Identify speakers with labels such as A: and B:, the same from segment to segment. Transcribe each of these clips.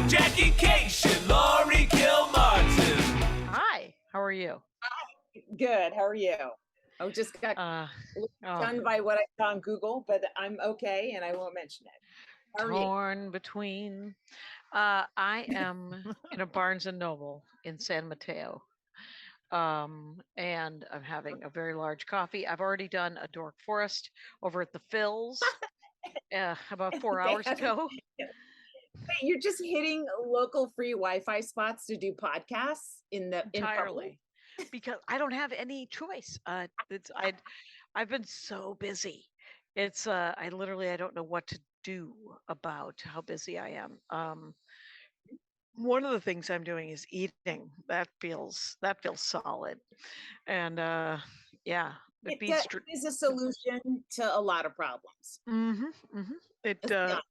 A: Jackie and Laurie Kilmartin.
B: Hi, how are you?
C: Good. How are you? I just got stunned by what I saw on Google, but I'm okay, and I won't mention it. How are you?
B: Torn between. I am in a Barnes and Noble in San Mateo, and I'm having a very large coffee. I've already done a Dork Forest over at the Phil's about 4
C: They
B: hours
C: have-
B: ago.
C: You're just hitting local free Wi-Fi spots to do podcasts in public?
B: Entirely, because I don't have any choice. I've been so busy. It's I don't know what to do about how busy I am. One of the things I'm doing is eating. That feels solid, and yeah, it beats.
C: That is a solution to a lot of problems.
B: It
C: Let's be honest.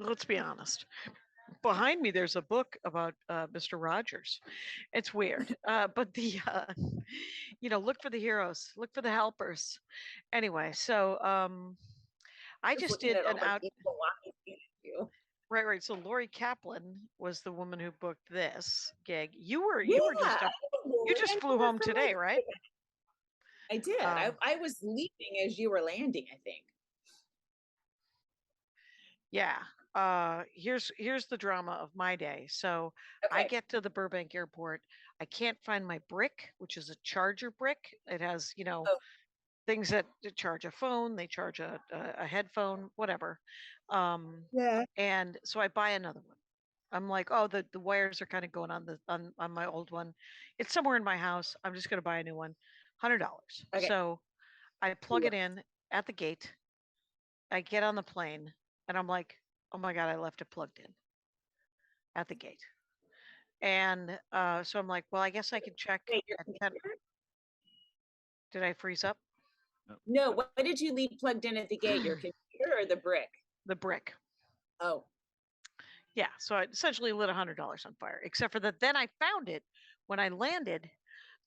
B: let's be honest. Behind me, there's a book about Mr. Rogers. It's weird, but the look for the heroes, look for the helpers. Anyway, so I just
C: looking
B: did
C: at all
B: an
C: the
B: out.
C: people watching you.
B: Right. So Lori Kaplan was the woman who booked this gig. You were
C: Yeah,
B: just
C: I know,
B: you just
C: and
B: flew
C: you were
B: home
C: from
B: today, right?
C: I did. I was leaving as you were landing, I think.
B: Yeah. Here's the drama of my day. So I
C: Okay.
B: get to the Burbank airport. I can't find my brick, which is a charger brick. It has,
C: Oh.
B: things that charge a phone, they charge a headphone, whatever.
C: Yeah.
B: And so I buy another one. I'm like, oh, the wires are kind of going on on my old one. It's somewhere in my house. I'm just gonna buy a new one. $100.
C: Okay.
B: So I plug it in at the gate. I get on the plane and I'm like, oh my God, I left it plugged in at the gate. And so I'm like, well, I guess I can check
C: Wait, your
B: at 10.
C: computer?
B: Did I freeze up?
C: No, what did you leave plugged in at the gate? Your computer or the brick?
B: The brick.
C: Oh.
B: Yeah, so I essentially lit $100 on fire, except for that then I found it when I landed,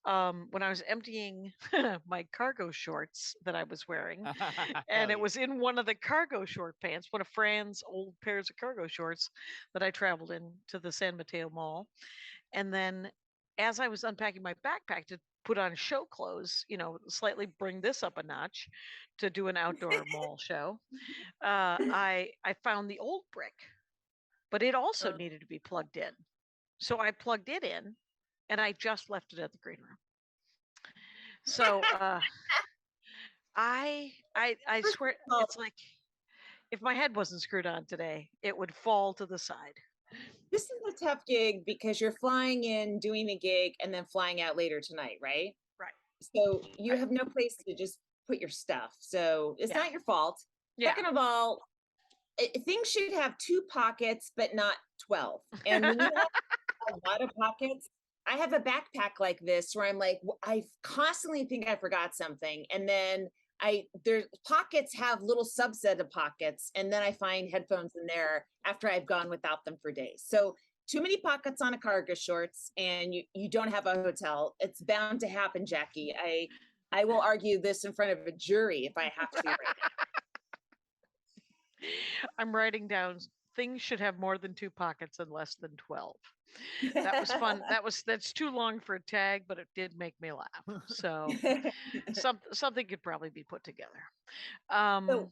B: when I was emptying my cargo shorts that I was wearing. And it was in one of the cargo short pants, one of Fran's old pairs of cargo shorts that I traveled in to the San Mateo Mall. And then as I was unpacking my backpack to put on show clothes, slightly bring this up a notch to do an outdoor mall show, I found the old brick, but it also needed to be plugged in. So I plugged it in and I just left it at the green room. So I swear it's like if my head wasn't screwed on today, it would fall to the side.
C: This is a tough gig because you're flying in, doing the gig, and then flying out later tonight, right?
B: Right.
C: So you have no place to just put your stuff. So it's not your fault.
B: Yeah.
C: Second of all, things should have 2 pockets, but not 12. And when you have a lot of pockets, I have a backpack like this where I'm like, I constantly think I forgot something. And then there's pockets have little subset of pockets. And then I find headphones in there after I've gone without them for days. So too many pockets on a cargo shorts and you don't have a hotel. It's bound to happen, Jackie. I will argue this in front of a jury if I have to right now.
B: I'm writing down things should have more than 2 pockets and less than 12. That was fun. That's too long for a tag, but it did make me laugh. So something could probably be put together. So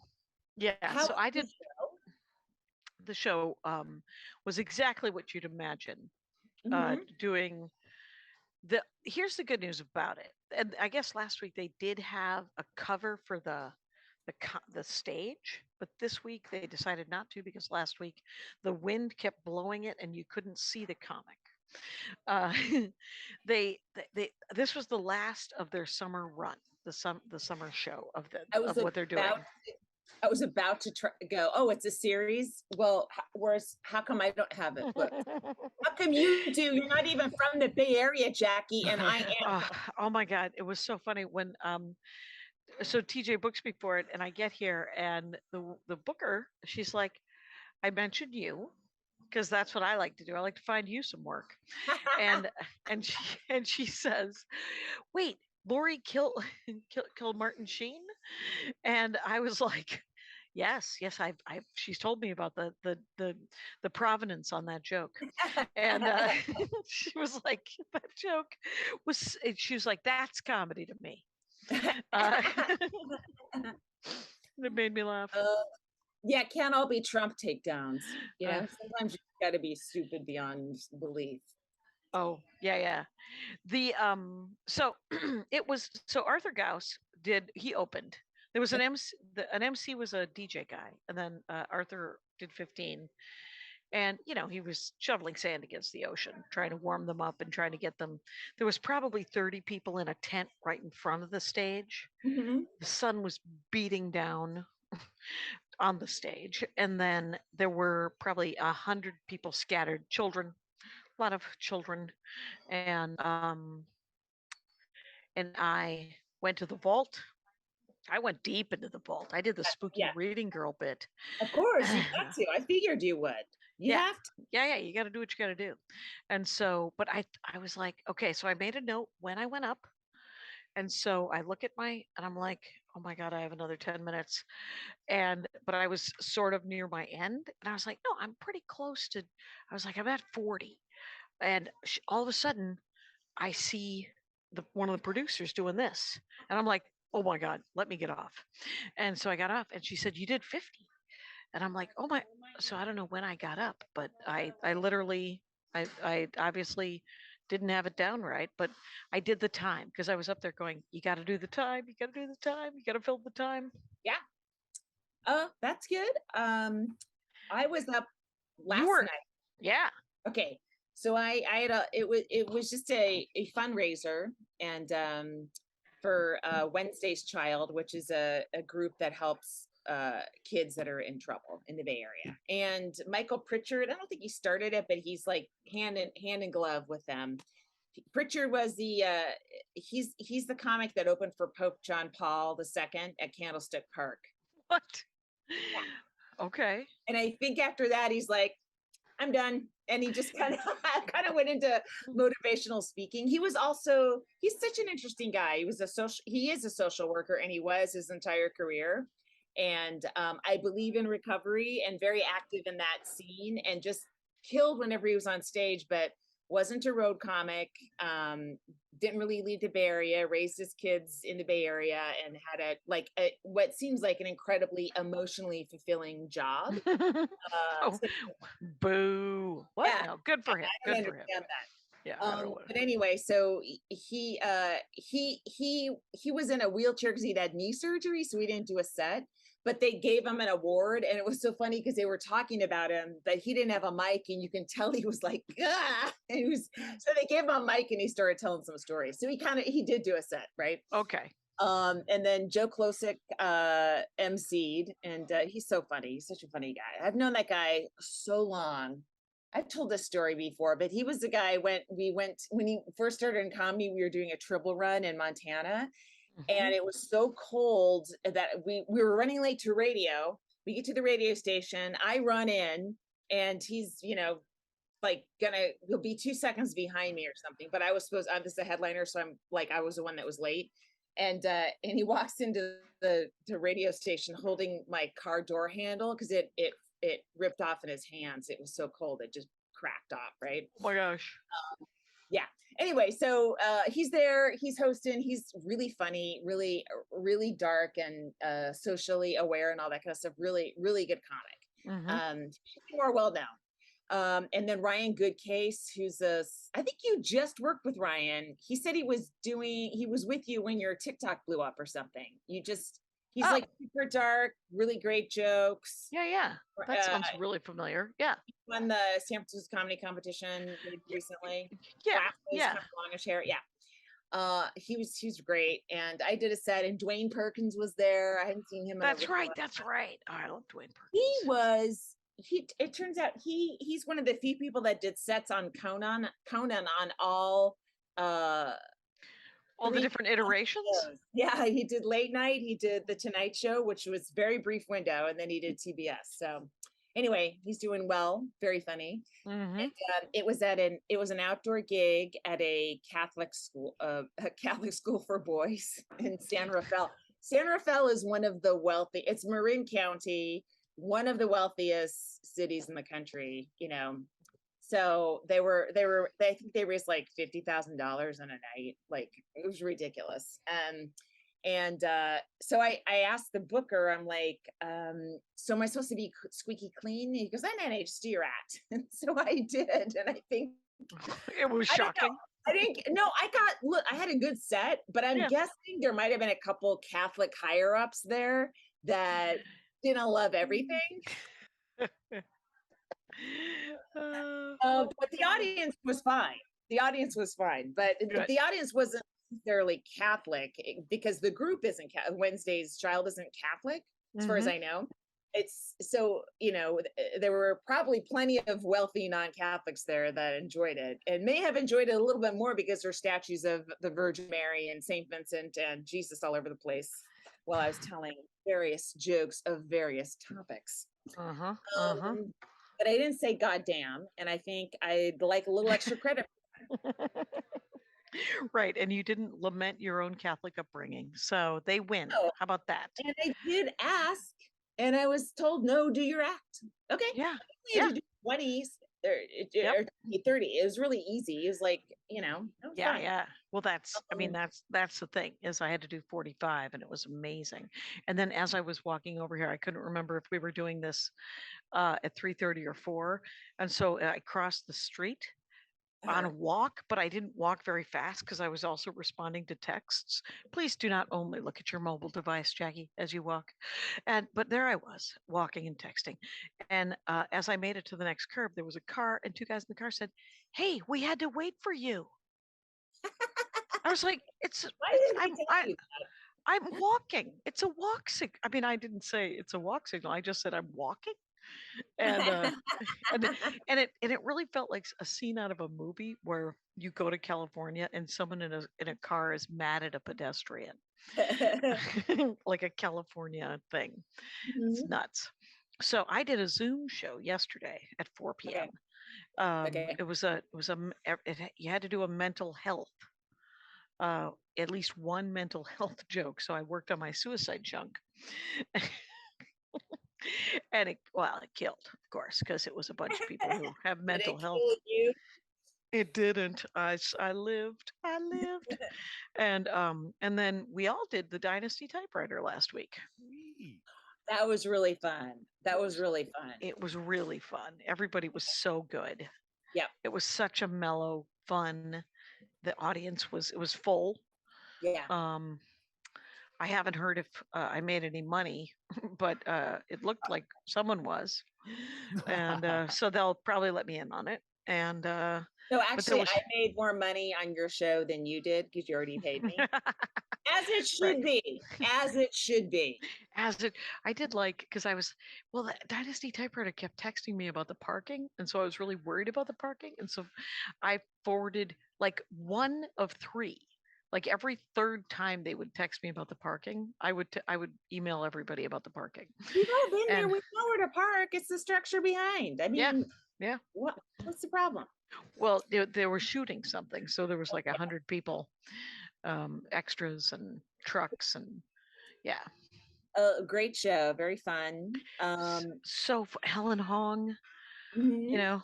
B: I did the show was exactly what you'd imagine doing. Here's the good news about it. And I guess last week they did have a cover for the stage, but this week they decided not to because last week the wind kept blowing it and you couldn't see the comic. This was the last of their summer run, the summer show of what they're doing.
C: I was about to go, oh, it's a series. Well, how come I don't have it? Look, how come you do? You're not even from the Bay Area, Jackie, and I am.
B: Oh my God, it was so funny when so TJ books me for it, and I get here, and the booker, she's like, I mentioned you because that's what I like to do. I like to find you some work, and she says, wait, Laurie killed Martin Sheen, and I was like, Yes, yes, she's told me about the provenance on that joke, and she was like, that joke she was like, that's comedy to me. Uh, it made me laugh.
C: Yeah, it can't all be Trump takedowns.
B: Uh,
C: Sometimes you got to be stupid beyond belief.
B: oh, yeah, yeah. The so it was so Arthur Gauss he opened. There was an MC. An MC was a DJ guy, and then Arthur did 15. And he was shoveling sand against the ocean, trying to warm them up and trying to get them. There was probably 30 people in a tent right in front of the stage.
C: Mm-hmm.
B: The sun was beating down on the stage, and then there were probably 100 people scattered, children, a lot of children, and I went to the vault. I went deep into the vault. I did the spooky
C: Yeah.
B: reading girl bit.
C: Of course, you got to. I figured you would. You
B: Yeah.
C: have to.
B: Yeah, you got to do what you got to do. And so, but I was like, okay, so I made a note when I went up. And so I look at and I'm like, oh my God, I have another 10 minutes. But I was sort of near my end. And I was like, no, I'm pretty close to, I was like, I'm at 40. And all of a sudden, I see one of the producers doing this. And I'm like, oh my God, let me get off. And so I got off and she said, you did 50. And I'm like, oh my. So I don't know when I got up, but I literally, I obviously didn't have it down right, but I did the time because I was up there going, you got to do the time. You got to do the time. You got to fill the time.
C: Yeah. Oh, that's good. I was up last night.
B: Yeah.
C: Okay. So I had it was just a fundraiser and for Wednesday's Child, which is a group that helps kids that are in trouble in the Bay Area. And Michael Pritchard, I don't think he started it, but he's like hand in glove with them. Pritchard was the he's the comic that opened for Pope John Paul II at Candlestick Park.
B: What? Yeah. Okay.
C: And I think after that he's like, I'm done. And he just kind of went into motivational speaking. He's such an interesting guy. He is a social worker, and he was his entire career. And I believe in recovery and very active in that scene and just killed whenever he was on stage, but wasn't a road comic, didn't really leave the Bay Area, raised his kids in the Bay Area and had what seems like an incredibly emotionally fulfilling job.
B: Boo. What?
C: Yeah,
B: no, good for him.
C: I don't understand that.
B: Yeah.
C: But anyway, so he was in a wheelchair because he'd had knee surgery, so we didn't do a set. But they gave him an award, and it was so funny because they were talking about him, but he didn't have a mic, and you can tell he was like, ah! And so they gave him a mic, and he started telling some stories. So he did do a set, right?
B: Okay.
C: And then Joe Klosik emceed, and he's so funny. He's such a funny guy. I've known that guy so long. I've told this story before, but he was the guy when he first started in comedy. We were doing a triple run in Montana. And it was so cold that we were running late to radio. We get to the radio station. I run in and he's, he'll be 2 seconds behind me or something. But I'm just a headliner. So I'm like, I was the one that was late. And he walks into the radio station holding my car door handle because it ripped off in his hands. It was so cold. It just cracked off. Right.
B: Oh my gosh.
C: Yeah. Anyway, so he's there, he's hosting, he's really funny, really, really dark and socially aware and all that kind of stuff. Really, really good comic. More well known. And then Ryan Goodcase, I think you just worked with Ryan. He said he was with you when your TikTok blew up or something. He's like super dark, really great jokes.
B: Yeah. That sounds really familiar. Yeah.
C: He won the San Francisco comedy competition recently.
B: Yeah.
C: Kind of longish hair. Yeah. He was great. And I did a set and Dwayne Perkins was there. I hadn't seen him.
B: That's right. Oh, I love Dwayne Perkins.
C: It turns out he's one of the few people that did sets on Conan on all
B: the different iterations.
C: Yeah, he did late night, he did the Tonight Show, which was very brief window, and then he did TBS. So anyway, he's doing well, very funny. And, it was an outdoor gig at a Catholic school for boys in San Rafael. San Rafael is one of the wealthy. It's Marin County, one of the wealthiest cities in the country. So I think they raised like $50,000 in a night. Like it was ridiculous. And so I asked the booker, I'm like, so am I supposed to be squeaky clean? He goes, no, just do your act. And so I did. And I think
B: it was shocking.
C: I had a good set, but I'm guessing there might have been a couple Catholic higher ups there that didn't love everything. But the audience was fine. But the audience wasn't necessarily Catholic because the group isn't Wednesday's child isn't Catholic, as far as I know. It's so, there were probably plenty of wealthy non-Catholics there that enjoyed it and may have enjoyed it a little bit more because there are statues of the Virgin Mary and Saint Vincent and Jesus all over the place while I was telling various jokes of various topics. But I didn't say goddamn, and I think I'd like a little extra credit.
B: Right, and you didn't lament your own Catholic upbringing, so they win. How about that?
C: And I did ask, and I was told, no, do your act. Okay.
B: Yeah.
C: You had to do 20s or 30. It was really easy. It was like, fine.
B: Yeah. Well, that's the thing is I had to do 45 and it was amazing. And then as I was walking over here, I couldn't remember if we were doing this at 3:30 or 4. And so I crossed the street on a walk, but I didn't walk very fast because I was also responding to texts. Please do not only look at your mobile device, Jackie, as you walk. But there I was walking and texting. And as I made it to the next curb, there was a car and two guys in the car said, "Hey, we had to wait for you." I was like, I'm walking. It's a walk signal. I mean, I didn't say it's a walk signal. I just said I'm walking. And it really felt like a scene out of a movie where you go to California and someone in a car is mad at a pedestrian, like a California thing. It's nuts. So I did a Zoom show yesterday at 4 p.m. You had to do a mental health, at least one mental health joke. So I worked on my suicide chunk. And it killed, of course, because it was a bunch of people who have mental health. It didn't. I lived. And then we all did the Dynasty typewriter last week.
C: That was really fun. It was
B: really fun. Everybody was so good.
C: Yeah.
B: It was such a mellow, fun. The audience was full.
C: Yeah.
B: I haven't heard if I made any money, but it looked like someone was. And so they'll probably let me in on it. And
C: so actually, I made more money on your show than you did because you already paid me. As it should be.
B: I did because the Dynasty typewriter kept texting me about the parking. And so I was really worried about the parking. And so I forwarded like one of 3. Like every third time they would text me about the parking, I would email everybody about the parking.
C: We've all been there. We know where to park. It's the structure behind. I mean,
B: yeah.
C: What's the problem?
B: Well, they were shooting something, so there was like 100 people, extras and trucks, and
C: a great show, very fun.
B: So Helen Hong. Kira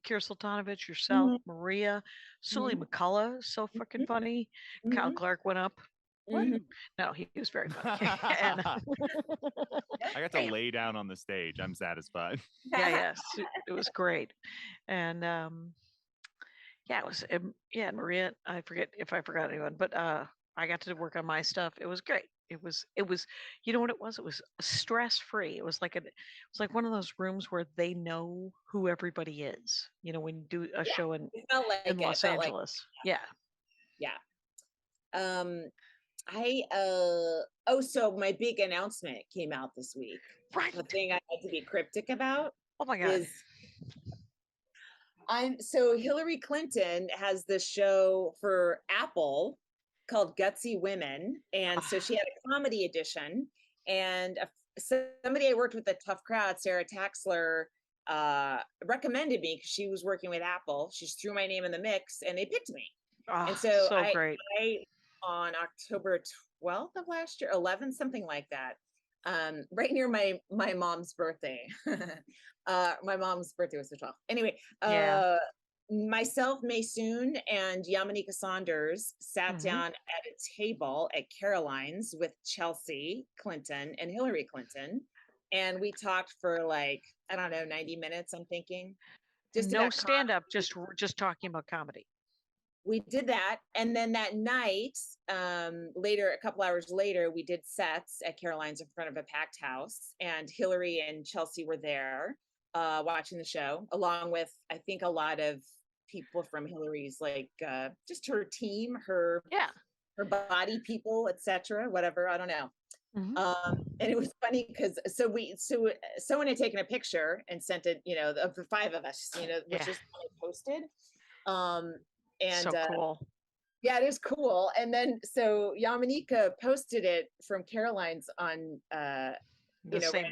B: Sultanovich, yourself, Maria, Sully McCullough, so fucking funny. Kyle Clark went up. No, he was very funny.
D: I got to lay down on the stage. I'm satisfied.
B: Yes, it was great. And it was Maria. I forget if I forgot anyone, but I got to work on my stuff. It was great. It was, you know what it was? It was stress free. It was like one of those rooms where they know who everybody is. When you do a show in Los Angeles. Yeah.
C: So my big announcement came out this week.
B: Right.
C: The thing I had to be cryptic about.
B: Oh my God.
C: So Hillary Clinton has this show for Apple called Gutsy Women. And so she had a comedy edition, and somebody I worked with at Tough Crowd, Sarah Taxler, recommended me because she was working with Apple. She threw my name in the mix and they picked me. And so
B: great.
C: on October 12th of last year, 11th, something like that. Right near my mom's birthday. My mom's birthday was the 12th. Anyway,
B: Yeah.
C: myself, Maysoon, and Yamanika Saunders sat
B: Mm-hmm.
C: down at a table at Caroline's with Chelsea Clinton and Hillary Clinton. And we talked for like, I don't know, 90 minutes, I'm thinking. Just
B: No
C: about
B: stand up, just talking about comedy.
C: we did that, and then that night, later, a couple hours later, we did sets at Caroline's in front of a packed house, and Hillary and Chelsea were there watching the show, along with I think a lot of people from Hillary's, like just her team, her
B: Yeah.
C: body people, etc., whatever, I don't know.
B: Mm-hmm.
C: And it was funny because someone had taken a picture and sent it, of the five of us, which is posted. And
B: so cool.
C: yeah, it is cool. And then so Yamanika posted it from Caroline's on
B: The same.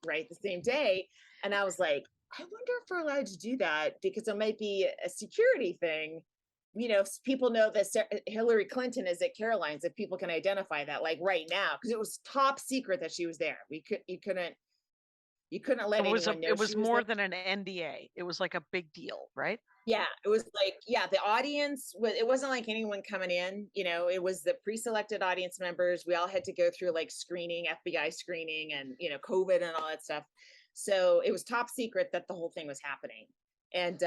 C: right the same day. And I was like, I wonder if we're allowed to do that, because it might be a security thing. People know that Hillary Clinton is at Caroline's, if people can identify that, like right now, because it was top secret that she was there. You couldn't let anyone know.
B: It was more than an NDA. It was like a big deal, right?
C: Yeah, it was like, the audience it wasn't like anyone coming in, it was the pre-selected audience members. We all had to go through like screening, FBI screening, and, COVID and all that stuff. So it was top secret that the whole thing was happening. And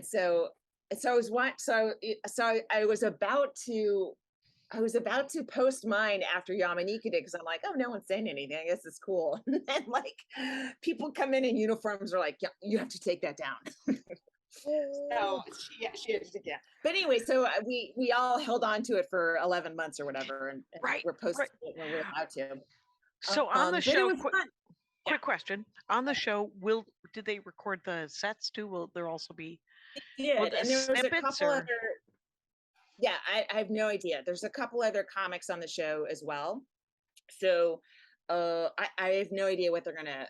C: so I was about to post mine after Yamanika did, because I'm like, oh, no one's saying anything, I guess it's cool. And then like people come in uniforms are like, yeah, you have to take that down. So she had to, yeah. But anyway, so we all held on to it for 11 months or whatever, and
B: Right,
C: we're posting it when we're allowed to.
B: So on the show,
C: quick
B: question. On the show, did they record the sets too? Will there also be
C: and there was a couple
B: or?
C: other, I have no idea. There's a couple other comics on the show as well. So I have no idea what they're gonna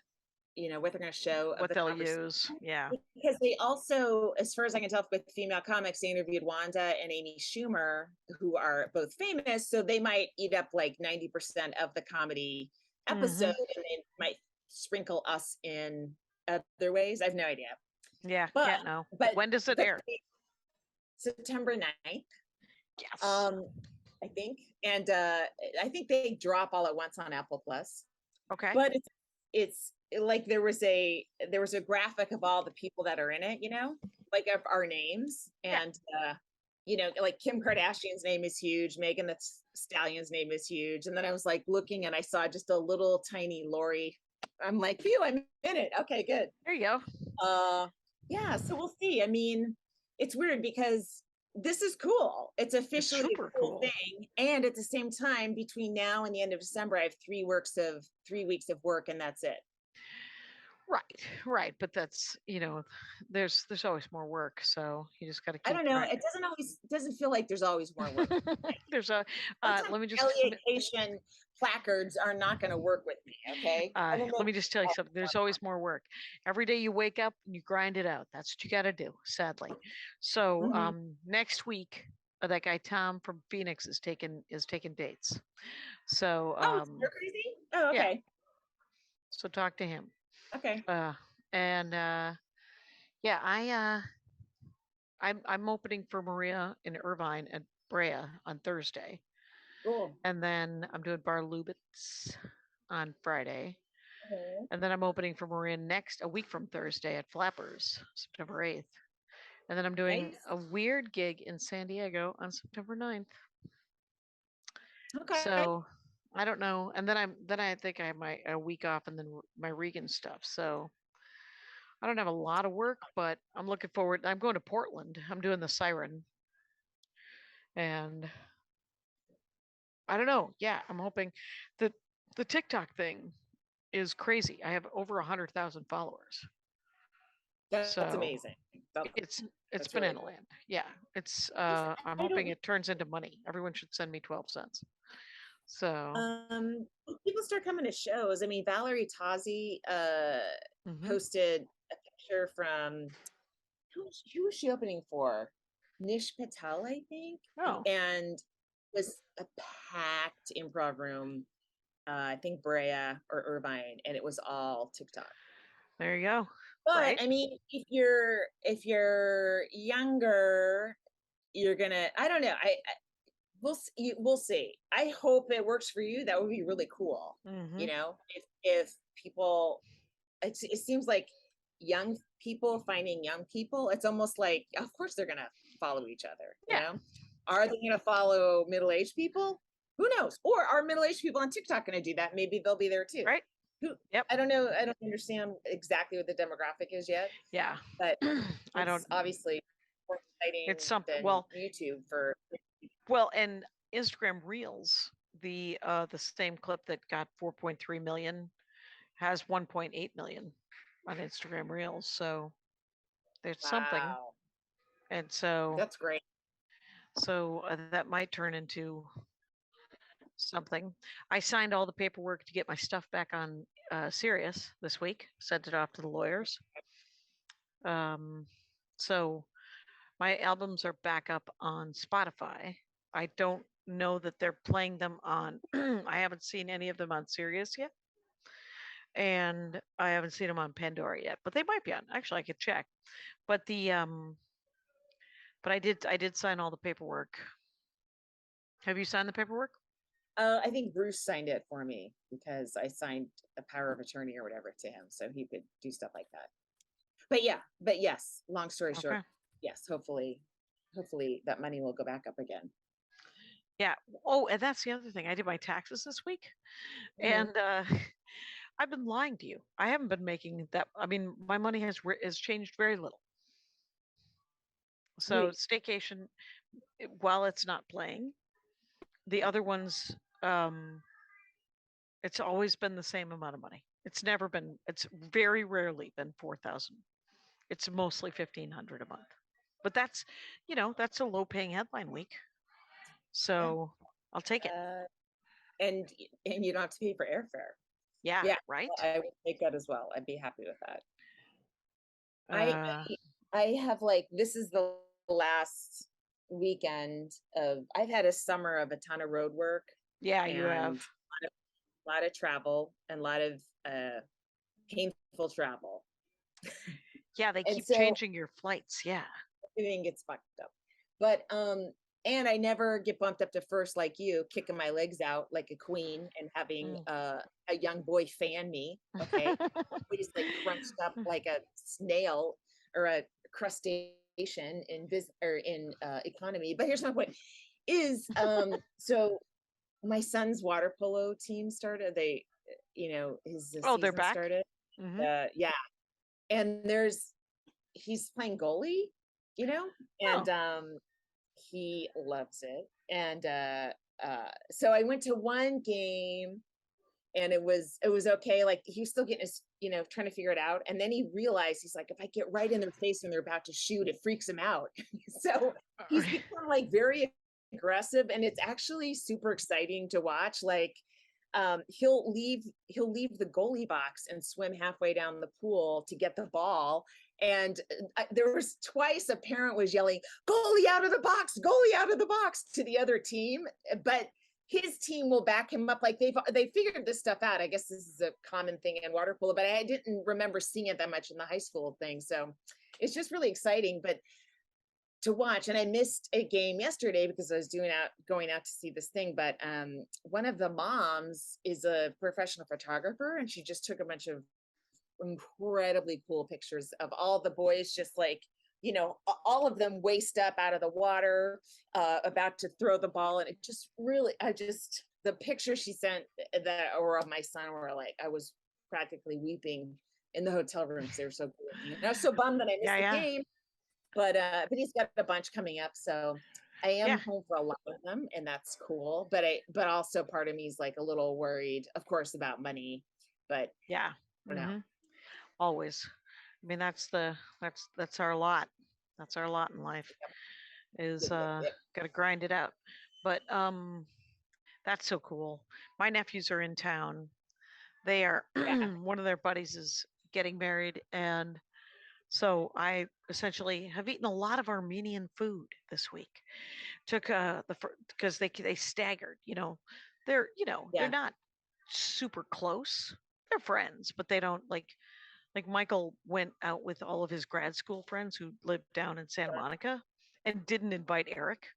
C: show,
B: what they'll use. Yeah,
C: because they also, as far as I can tell, with female comics, they interviewed Wanda and Amy Schumer, who are both famous, so they might eat up like 90% of the comedy episode, and they might sprinkle us in other ways. I have no idea.
B: Yeah,
C: but
B: can't know. But when does it air?
C: September 9th.
B: Yes.
C: I think, and I think they drop all at once on Apple Plus.
B: Okay.
C: But it's like there was a graphic of all the people that are in it, like of our names, and like Kim Kardashian's name is huge, Megan Thee Stallion's name is huge, and then I was like looking and I saw just a little tiny Laurie. I'm like, phew, I'm in it. Okay, good.
B: There you
C: go. Yeah, so we'll see. I mean, it's weird because this is cool. It's officially a cool thing, and at the same time, between now and the end of December, I have 3 weeks of work, and that's it.
B: Right, but that's there's always more work, so you just got to keep.
C: I don't know. It doesn't feel like there's always more work.
B: There's a let me just
C: Education placards are not going to work with me. Okay.
B: Let me just tell you something. There's always more work. Every day you wake up and you grind it out. That's what you got to do. Sadly, so next week that guy Tom from Phoenix is taking dates. So
C: you're crazy. Oh, okay.
B: Yeah. So talk to him.
C: Okay.
B: I'm opening for Maria in Irvine at Brea on Thursday.
C: Cool.
B: And then I'm doing Bar Lubitz on Friday.
C: Okay.
B: And then I'm opening for Maria a week from Thursday at Flappers, September 8th. And then I'm doing a weird gig in San Diego on September 9th.
C: Okay.
B: So I don't know. And then I think I have a week off and then my Regan stuff. So I don't have a lot of work, but I'm looking forward. I'm going to Portland. I'm doing the Siren. And I don't know. Yeah, I'm hoping that the TikTok thing is crazy. I have over 100,000 followers.
C: That's amazing.
B: It's banana
C: really
B: land. Yeah, it's. I'm hoping it turns into money. Everyone should send me 12 cents. So
C: people start coming to shows. I mean, Valerie Tozzi posted a picture from who was she opening for? Nish Patel, I think.
B: Oh.
C: And was a packed improv room. I think Brea or Irvine, and it was all TikTok.
B: There you go.
C: But
B: Right.
C: I mean, if you're younger, you're gonna. I don't know. We'll see. I hope it works for you. That would be really cool.
B: Mhm.
C: If people, it seems like young people finding young people. It's almost like, of course, they're gonna follow each other.
B: Yeah.
C: Are they gonna follow middle-aged people? Who knows? Or are middle-aged people on TikTok gonna do that? Maybe they'll be there too.
B: Right. Yep.
C: I don't know. I don't understand exactly what the demographic is yet,
B: Yeah.
C: but
B: I don't.
C: it's obviously more exciting
B: It's something.
C: than
B: Well,
C: YouTube for.
B: and Instagram Reels, the same clip that got 4.3 million has 1.8 million on Instagram Reels. So there's something,
C: Wow,
B: and so
C: that's great.
B: that might turn into something. I signed all the paperwork to get my stuff back on Sirius this week. Sent it off to the lawyers. So my albums are back up on Spotify. I don't know that they're playing them on. I haven't seen any of them on Sirius yet, and I haven't seen them on Pandora yet. But they might be on. Actually, I could check. But but I did sign all the paperwork. Have you signed the paperwork?
C: I think Bruce signed it for me because I signed a power of attorney or whatever to him, so he could do stuff like that. But yes, long story short,
B: Okay.
C: yes, hopefully that money will go back up again.
B: Yeah. Oh, and that's the other thing. I did my taxes this week,
C: Mhm.
B: and I've been lying to you. I haven't been making that. I mean, my money has changed very little. So
C: Wait,
B: staycation, while it's not playing, the other ones, it's always been the same amount of money. It's never been. It's very rarely been 4,000. It's mostly 1,500 a month. But that's, that's a low-paying headline week. So I'll take it.
C: and you don't have to pay for airfare.
B: Yeah.
C: Yeah,
B: Right.
C: I would take that as well. I'd be happy with that.
B: Uh,
C: I have like, this is the last weekend of, I've had a summer of a ton of road work
B: yeah, you
C: and
B: have.
C: a lot of travel and a lot of painful travel.
B: Yeah, they
C: And
B: keep
C: so
B: changing your flights. Yeah.
C: everything gets fucked up. But and I never get bumped up to first like you, kicking my legs out like a queen and having a young boy fan me. Okay. He's like crunched up like a snail or a crustacean in economy. But here's my point: is so my son's water polo team started. They, his
B: Oh, they're
C: season
B: back.
C: started.
B: Mhm.
C: Yeah, and he's playing goalie, and he loves it. And so I went to one game and it was okay. Like he was still getting his, trying to figure it out. And then he realized, he's like, if I get right in their face when they're about to shoot, it freaks him out. So he's become like very aggressive, and it's actually super exciting to watch. Like he'll leave the goalie box and swim halfway down the pool to get the ball. And there was twice a parent was yelling, goalie out of the box, goalie out of the box, to the other team. But his team will back him up. Like they figured this stuff out. I guess this is a common thing in water polo, but I didn't remember seeing it that much in the high school thing. So it's just really exciting. But to watch, and I missed a game yesterday because I was going out to see this thing. But one of the moms is a professional photographer, and she just took a bunch of incredibly cool pictures of all the boys, just like, all of them waist up out of the water, about to throw the ball. And it just really, the picture she sent that were of my son were like, I was practically weeping in the hotel rooms. They were so cool. And I was so bummed that I missed the game. But he's got a bunch coming up, so I am home for a lot of them, and that's cool. But also part of me is like a little worried, of course, about money. But
B: yeah,
C: I don't know.
B: Always. I mean, that's our lot. That's our lot in life. Is got to grind it out. But that's so cool. My nephews are in town. They are one of their buddies is getting married, and So I essentially have eaten a lot of Armenian food this week. Took because they staggered. They're
C: Yeah.
B: not super close. They're friends, but they don't like Michael went out with all of his grad school friends who lived down in Santa Monica and didn't invite Eric.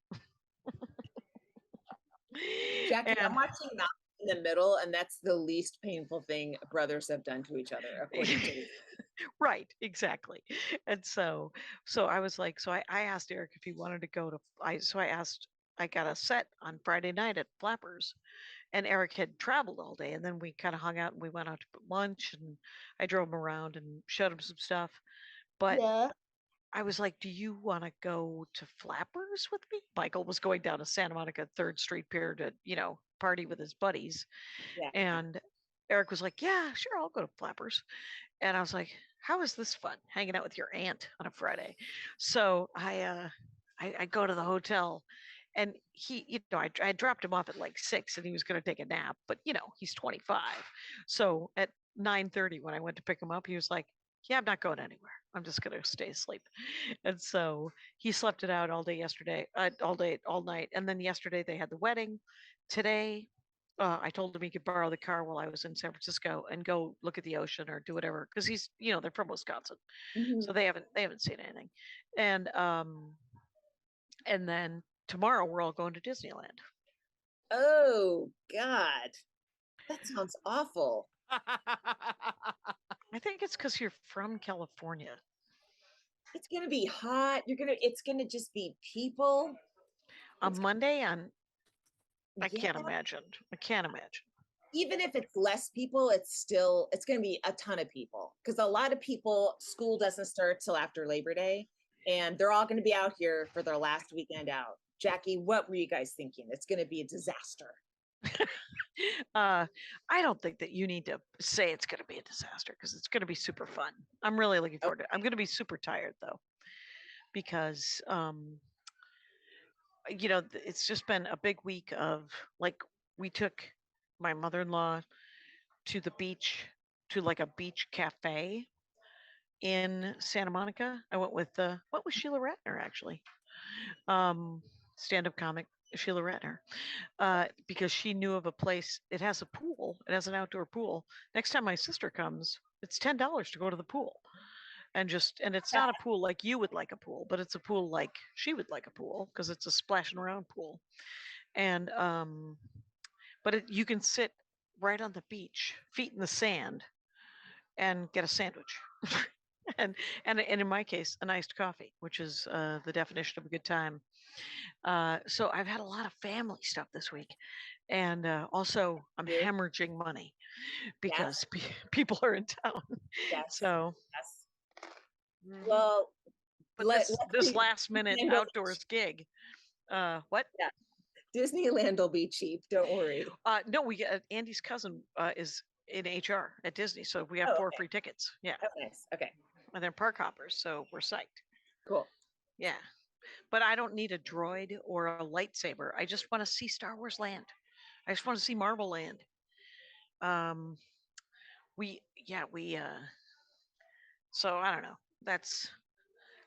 C: Jackie, I'm
B: And
C: watching Malcolm in the Middle, and that's the least painful thing brothers have done to each other, according to me.
B: right, exactly. And so I was like, I asked Eric if he wanted to go to I asked I got a set on Friday night at Flappers, and Eric had traveled all day, and then we kind of hung out and we went out to lunch, and I drove him around and showed him some stuff. But
C: Yeah.
B: I was like, "Do you want to go to Flappers with me?" Michael was going down to Santa Monica Third Street Pier to, party with his buddies,
C: Yeah.
B: and Eric was like, "Yeah, sure, I'll go to Flappers." And I was like, "How is this fun, hanging out with your aunt on a Friday?" So I go to the hotel, and I dropped him off at like 6, and he was going to take a nap, but he's 25. So at 9:30 when I went to pick him up, he was like, "Yeah, I'm not going anywhere. I'm just going to stay asleep." And so he slept it out all day yesterday, all night, and then yesterday they had the wedding. Today I told him he could borrow the car while I was in San Francisco and go look at the ocean or do whatever, because they're from Wisconsin,
C: Mhm.
B: so they haven't seen anything, and then tomorrow we're all going to Disneyland.
C: Oh, God. That sounds awful.
B: I think it's because you're from California.
C: It's gonna be hot. It's gonna just be people.
B: On
C: It's
B: Monday, I
C: yeah.
B: can't imagine. I can't imagine.
C: Even if it's less people, it's gonna be a ton of people. Because a lot of people, school doesn't start till after Labor Day, and they're all gonna be out here for their last weekend out. Jackie, what were you guys thinking? It's gonna be a disaster.
B: I don't think that you need to say it's going to be a disaster, because it's going to be super fun. I'm really looking
C: Oh,
B: forward to it. I'm going to be super tired though, because it's just been a big week of, like, we took my mother-in-law to the beach, to like a beach cafe in Santa Monica. I went with Sheila Ratner, actually, um, stand-up comic Sheila Ratner, because she knew of a place. It has a pool. It has an outdoor pool. Next time my sister comes, it's $10 to go to the pool, and it's not a pool like you would like a pool, but it's a pool like she would like a pool, because it's a splashing around pool. And but you can sit right on the beach, feet in the sand, and get a sandwich. And in my case, an iced coffee, which is the definition of a good time. So I've had a lot of family stuff this week, and also I'm
C: you?
B: hemorrhaging money
C: Yes,
B: because people are in town.
C: yes,
B: So,
C: yes.
B: mhm.
C: Well,
B: But this
C: let's
B: this
C: see.
B: last minute
C: Disneyland will be
B: outdoors gig, what?
C: yeah, Disneyland will be cheap. Don't worry.
B: No, we get Andy's cousin is in HR at Disney, so we have
C: Oh,
B: 4
C: okay.
B: free tickets. Yeah,
C: Oh, nice. Okay,
B: and they're park hoppers, so we're psyched.
C: cool.
B: Yeah, but I don't need a droid or a lightsaber. I just want to see Star Wars Land. I just want to see Marvel Land. Um, we yeah we So I don't know. That's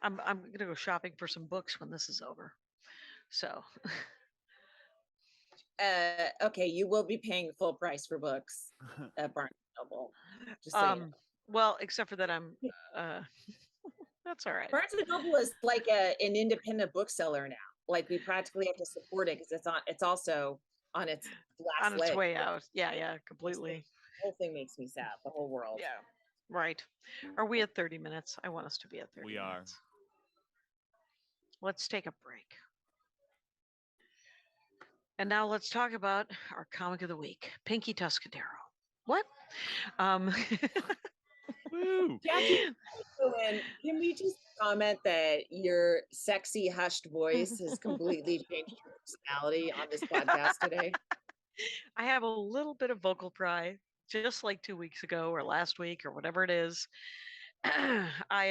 B: I'm gonna go shopping for some books when this is over. So
C: Okay, you will be paying full price for books at Barnes and Noble. Just so you know.
B: well, except for that uh that's all right.
C: Barnes and Noble is like an independent bookseller now. Like we practically have to support it because it's also on its
B: On
C: last
B: its
C: leg.
B: way out. Yeah,
C: The
B: completely.
C: whole thing makes me sad. The whole world.
B: Yeah. Right. Are we at 30 minutes? I want us to be at 30
D: We are.
B: minutes. Let's take a break. And now let's talk about our comic of the week, Pinky Tuscadero. What? Um
D: Woo!
C: Jackie, can we just comment that your sexy hushed voice has completely changed your personality on this podcast today?
B: I have a little bit of vocal fry, just like 2 weeks ago or last week or whatever it is. I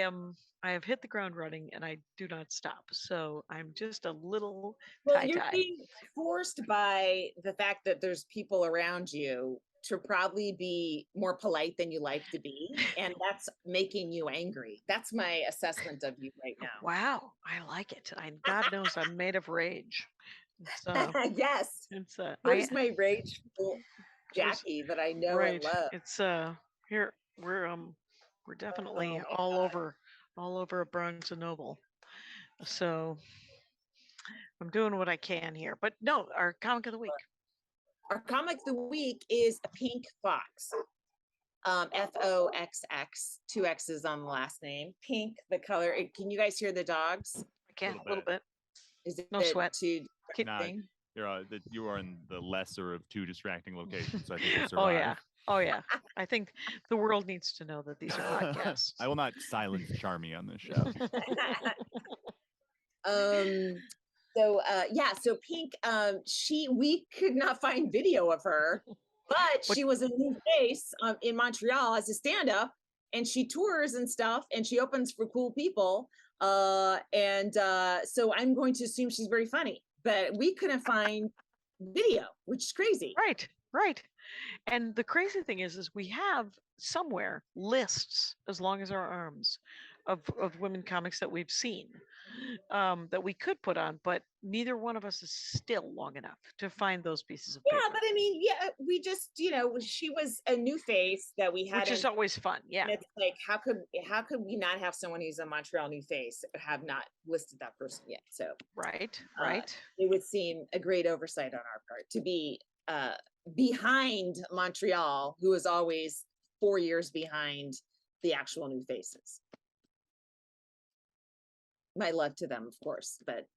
B: have hit the ground running, and I do not stop. So I'm just a little
C: Well,
B: tie
C: you're
B: tie.
C: being forced by the fact that there's people around you to probably be more polite than you like to be, and that's making you angry. That's my assessment of you right now.
B: Wow, I like it. God knows I'm made of rage. So
C: Yes.
B: it's
C: Here's my rageful
B: Here's-
C: Jackie that I know
B: right.
C: and love.
B: It's here we're definitely
C: Oh,
B: all over a Barnes and Noble. So I'm doing what I can here. But no, our comic of the week.
C: Our comic of the week is a pink fox. Foxx, two X's on the last name. Pink, the color. Can you guys hear the dogs?
B: I can a
D: Little
B: little bit.
C: Is it
B: No sweat.
C: too
B: Keep
D: Nah,
B: going.
D: you are in the lesser of two distracting locations. So I think you'll
B: Oh
D: survive.
B: yeah. Oh yeah. I think the world needs to know that these are podcasts.
D: I will not silence Charmy on this show.
C: So Pink, we could not find video of her, but she was a new face in Montreal as a stand-up, and she tours and stuff, and she opens for cool people. So I'm going to assume she's very funny, but we couldn't find video, which is crazy.
B: Right. And the crazy thing is we have somewhere lists as long as our arms of women comics that we've seen that we could put on, but neither one of us is still long enough to find those pieces of paper.
C: Yeah, but I mean, we just, she was a new face that we had,
B: which is always fun. Yeah.
C: And it's like, how could we not have someone who's a Montreal new face have not listed that person yet? So
B: Right.
C: It would seem a great oversight on our part to be behind Montreal, who is always 4 years behind the actual new faces. My love to them, of course, but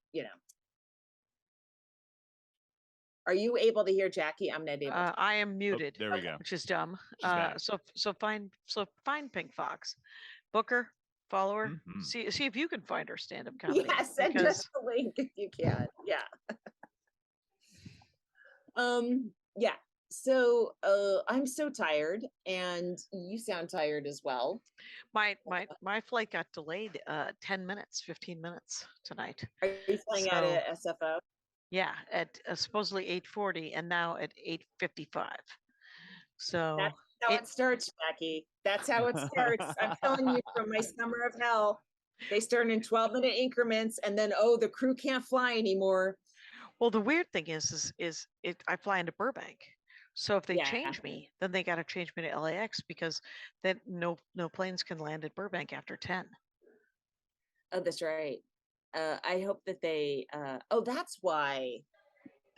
C: Are you able to hear Jackie? I'm not able.
B: I am muted.
D: There we go.
B: Which is dumb.
D: She's back.
B: So find Pink Fox, book her, follow her,
D: Mhm.
B: see if you can find her stand-up comedy.
C: Yeah, send us the link if you can. Yeah. Yeah. So I'm so tired, and you sound tired as well.
B: My flight got delayed 10 minutes, 15 minutes tonight.
C: Are you flying out of SFO?
B: Yeah, at supposedly 8:40 and now at 8:55. So
C: that's how it starts, Jackie. That's how it starts. I'm telling you, from my summer of hell, they start in 12-minute increments, and then the crew can't fly anymore.
B: Well, the weird thing is I fly into Burbank. So if they change me, then they got to change me to LAX because then no planes can land at Burbank after 10.
C: Oh, that's right. I hope that they that's why.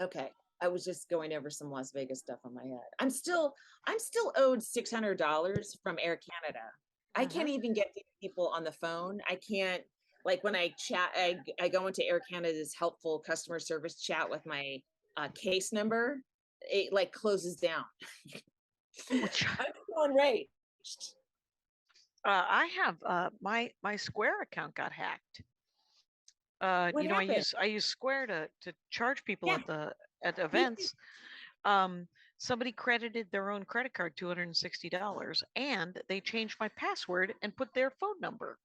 C: Okay. I was just going over some Las Vegas stuff on my head. I'm still owed $600 from Air Canada. I can't even get people on the phone. I can't, like, when I chat, I go into Air Canada's helpful customer service chat with my case number. It like closes down. I'm so enraged.
B: I have my Square account got hacked.
C: What happened?
B: I use Square to charge people at events. Somebody credited their own credit card $260, and they changed my password and put their phone number.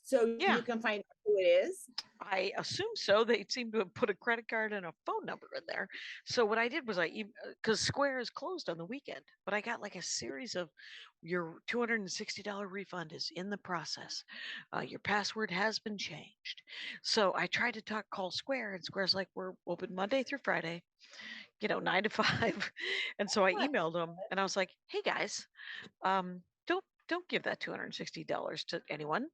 C: So you can find out who it is?
B: I assume so. They seem to have put a credit card and a phone number in there. So what I did was because Square is closed on the weekend, but I got like a series of, your $260 refund is in the process. Your password has been changed. So I tried to call Square, and Square's like, we're open Monday through Friday, 9 to 5. And so I emailed them, and I was like, hey guys, don't give that $260 to anyone.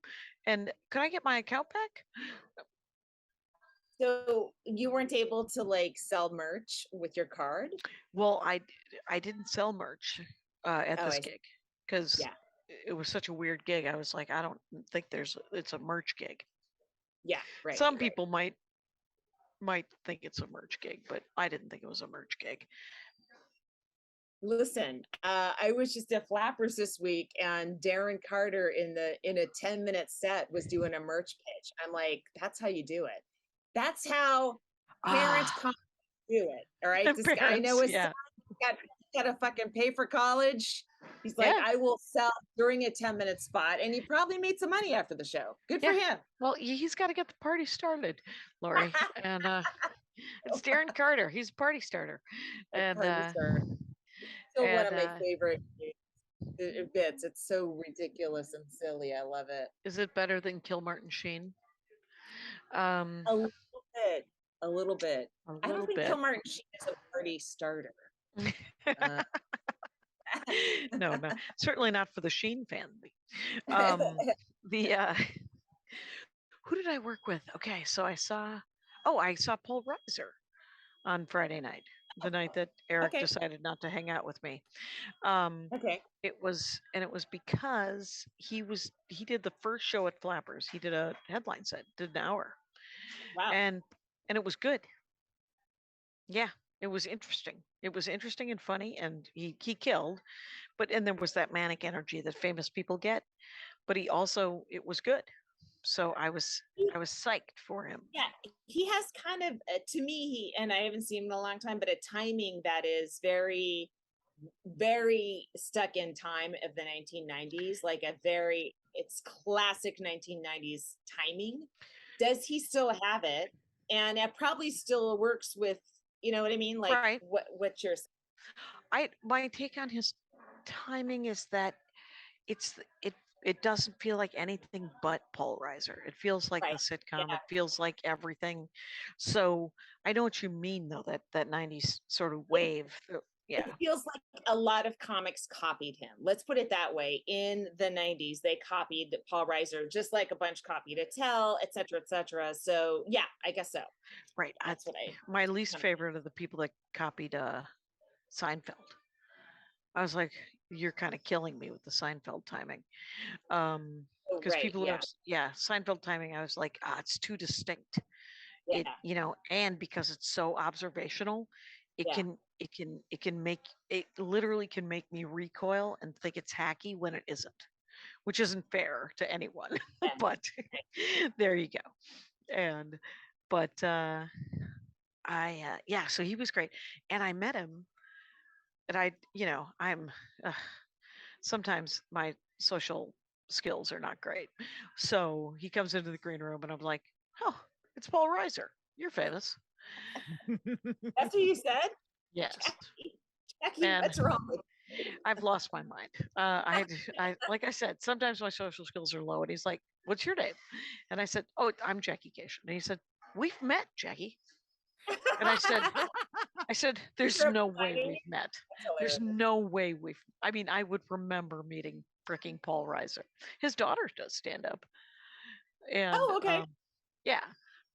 B: And could I get my account back?
C: So you weren't able to like sell merch with your card?
B: Well, I didn't sell merch at this gig because it was such a weird gig. I was like, I don't think it's a merch gig.
C: Yeah, right.
B: Some people might think it's a merch gig, but I didn't think it was a merch gig.
C: Listen, I was just at Flappers this week, and Darren Carter in a 10-minute set was doing a merch pitch. I'm like, that's how you do it. That's how parents do it. All right. This guy, I know his son got to fucking pay for college. He's like, I will sell during a 10-minute spot, and he probably made some money after the show. Good for him.
B: Well, he's got to get the party started, Laurie. And it's Darren Carter. He's a party starter. And
C: Still one
B: And
C: of my favorite bits. It's so ridiculous and silly. I love it.
B: is it better than Kill Martin Sheen? Um,
C: A little bit. A little bit.
B: a
C: I don't
B: little
C: think
B: bit.
C: Kilmartin Sheen is a party starter. Uh,
B: No, no, certainly not for the Sheen family. Um, the who did I work with? Okay, so I saw Paul Reiser on Friday night, the night that Eric
C: Okay.
B: decided not to hang out with me. Um,
C: Okay.
B: it was because he did the first show at Flappers. He did a headline set, did an hour,
C: Wow.
B: and it was good. Yeah, it was interesting. It was interesting and funny, and he killed. And there was that manic energy that famous people get. But it was good. So I was psyched for him.
C: Yeah, he has kind of, to me, and I haven't seen him in a long time, but a timing that is very, very stuck in time of the 1990s, like it's classic 1990s timing. Does he still have it? And it probably still works with, you know what I mean? Like
B: Right.
C: what's your
B: My take on his timing is that it doesn't feel like anything but Paul Reiser. It feels like
C: right?
B: the sitcom.
C: Yeah.
B: It feels like everything. So I know what you mean, though, that 90s sort of wave. Yeah.
C: It feels like a lot of comics copied him. Let's put it that way. In the 90s, they copied Paul Reiser, just like a bunch copied Attell, et cetera, et cetera. So yeah, I guess so.
B: Right.
C: That's what
B: My least favorite of the people that copied Seinfeld. I was like, you're kind of killing me with the Seinfeld timing. Because
C: right,
B: people
C: yeah.
B: are, Seinfeld timing, I was like, it's too distinct.
C: Yeah.
B: And because it's so observational, it
C: Yeah.
B: can make it literally can make me recoil and think it's hacky when it isn't, which isn't fair to anyone.
C: Yeah.
B: But there you go. And but so he was great, and I met him, and I'm sometimes my social skills are not great. So he comes into the green room and I'm like, oh, it's Paul Reiser. You're famous.
C: That's what you said?
B: Yes.
C: Jackie,
B: And
C: what's wrong with
B: I've lost my mind. I like I said, sometimes my social skills are low. And he's like, what's your name? And I said, oh, I'm Jackie Cation. And he said, we've met, Jackie. And I said, there's no way we've met. There's no way I would remember meeting freaking Paul Reiser. His daughter does stand up. And
C: Oh, okay.
B: yeah.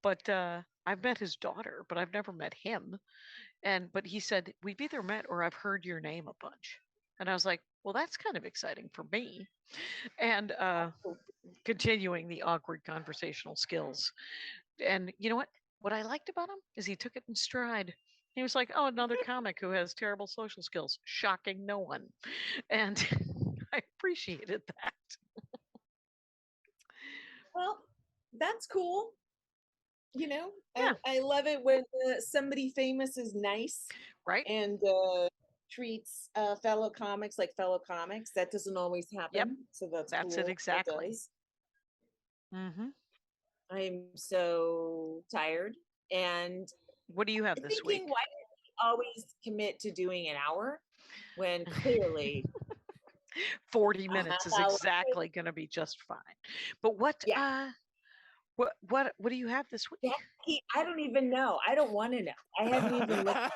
B: But I've met his daughter, but I've never met him. But he said, we've either met or I've heard your name a bunch. And I was like, well, that's kind of exciting for me. And continuing the awkward conversational skills. And you know what? What I liked about him is he took it in stride. He was like, oh, another comic who has terrible social skills, shocking no one. And I appreciated that.
C: Well, that's cool.
B: Yeah.
C: I love it when somebody famous is nice,
B: right?
C: And treats fellow comics like fellow comics. That doesn't always happen.
B: Yep.
C: So that's
B: cool. It exactly.
C: Mm-hmm. I'm so tired. And
B: what do you have this week?
C: Why did we always commit to doing an hour when clearly
B: 40 minutes is exactly going to be just fine. But what do you have this week?
C: Jackie, I don't even know. I don't want to know. I haven't even looked.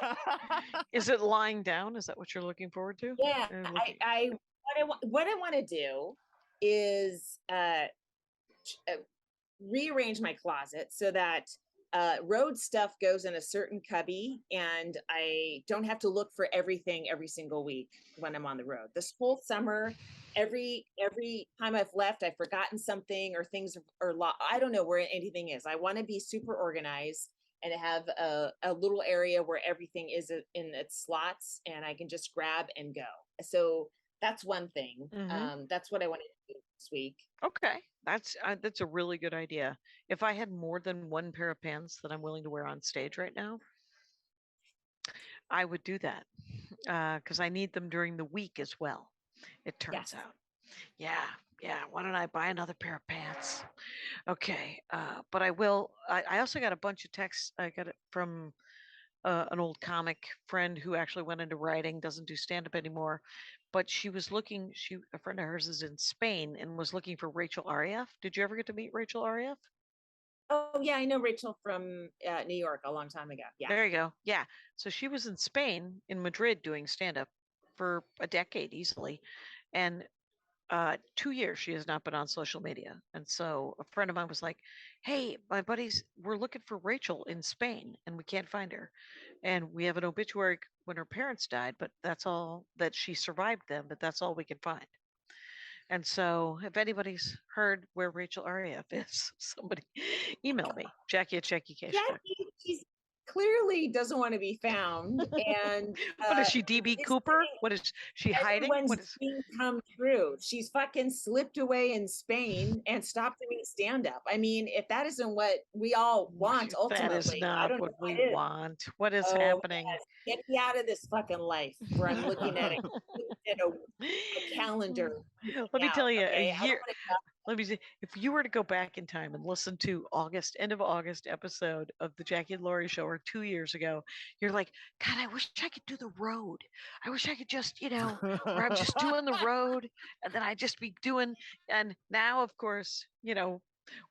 B: Is it lying down? Is that what you're looking forward to?
C: Yeah. What I want to do is rearrange my closet so that road stuff goes in a certain cubby and I don't have to look for everything every single week when I'm on the road. This whole summer, every time I've left, I've forgotten something or things are I don't know where anything is. I want to be super organized and have a little area where everything is in its slots and I can just grab and go. So that's one thing.
B: Mm-hmm.
C: That's what I want to do this week.
B: Okay. That's a really good idea. If I had more than one pair of pants that I'm willing to wear on stage right now, I would do that because I need them during the week as well. It turns out. Yeah. Why don't I buy another pair of pants? Okay. But I will. I also got a bunch of texts. I got it from an old comic friend who actually went into writing, doesn't do stand up anymore, but she was looking. A friend of hers is in Spain and was looking for Rachel Arieff. Did you ever get to meet Rachel Arieff?
C: Oh yeah, I know Rachel from New York a long time ago. Yeah.
B: There you go. Yeah. So she was in Spain, in Madrid, doing stand up for a decade easily. And 2 years she has not been on social media. And so a friend of mine was like, "Hey, my buddies, we're looking for Rachel in Spain and we can't find her. And we have an obituary when her parents died, but that's all that she survived them, but that's all we can find." And so if anybody's heard where Rachel Arieff is, somebody email me, Jackie at JackieCash.
C: Jackie, she's clearly doesn't want to be found. And
B: What is she, DB
C: this
B: Cooper?
C: thing-
B: What is she hiding?
C: everyone's
B: What is
C: dream come true. She's fucking slipped away in Spain and stopped doing stand up. I mean, if that isn't what we all want, ultimately,
B: that is
C: I
B: not
C: don't
B: what
C: know
B: we
C: what is.
B: want. What is
C: Oh,
B: happening?
C: yes. Get me out of this fucking life where I'm looking at a calendar.
B: Let me tell you,
C: okay?
B: a
C: I don't
B: year.
C: wanna-
B: Let me see. If you were to go back in time and listen to end of August episode of the Jackie and Laurie show, or 2 years ago, you're like, God, I wish I could do the road. I wish I could just, where I'm just doing the road, and then I just be doing. And now, of course,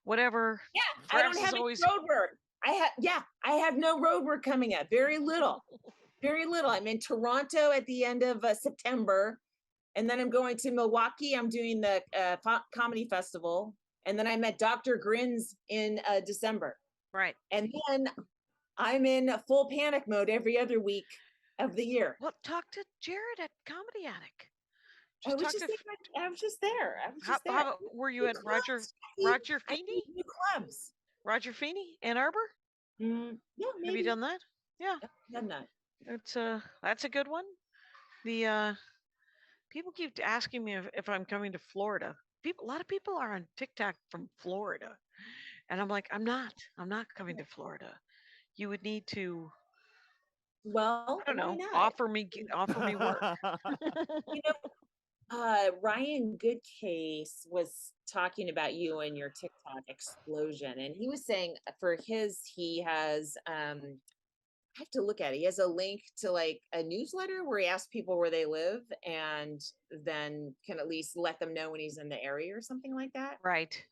B: whatever.
C: Yeah, I
B: grass
C: don't
B: is
C: have any
B: always
C: road work. I have no road work coming up. Very little. Very little. I'm in Toronto at the end of September. And then I'm going to Milwaukee. I'm doing the comedy festival. And then I'm at Dr. Grin's in December.
B: right.
C: And then I'm in full panic mode every other week of the year.
B: Well, talk to Jared at Comedy Attic.
C: I was just there. I was just there.
B: How were you
C: New
B: at Roger
C: clubs. I
B: Feeney?
C: need new clubs.
B: Roger Feeney, Ann Arbor?
C: Yeah, maybe.
B: Have you done that? Yeah.
C: Done that.
B: That's a good one. The people keep asking me if I'm coming to Florida. A lot of people are on TikTok from Florida, and I'm like, I'm not coming to Florida. You would need to,
C: Well,
B: I don't
C: why
B: know,
C: not?
B: offer me work.
C: You Ryan Goodcase was talking about you and your TikTok explosion, and he was saying for he has I have to look at it. He has a link to like a newsletter where he asks people where they live and then can at least let them know when he's in the area or something like that.
B: Right.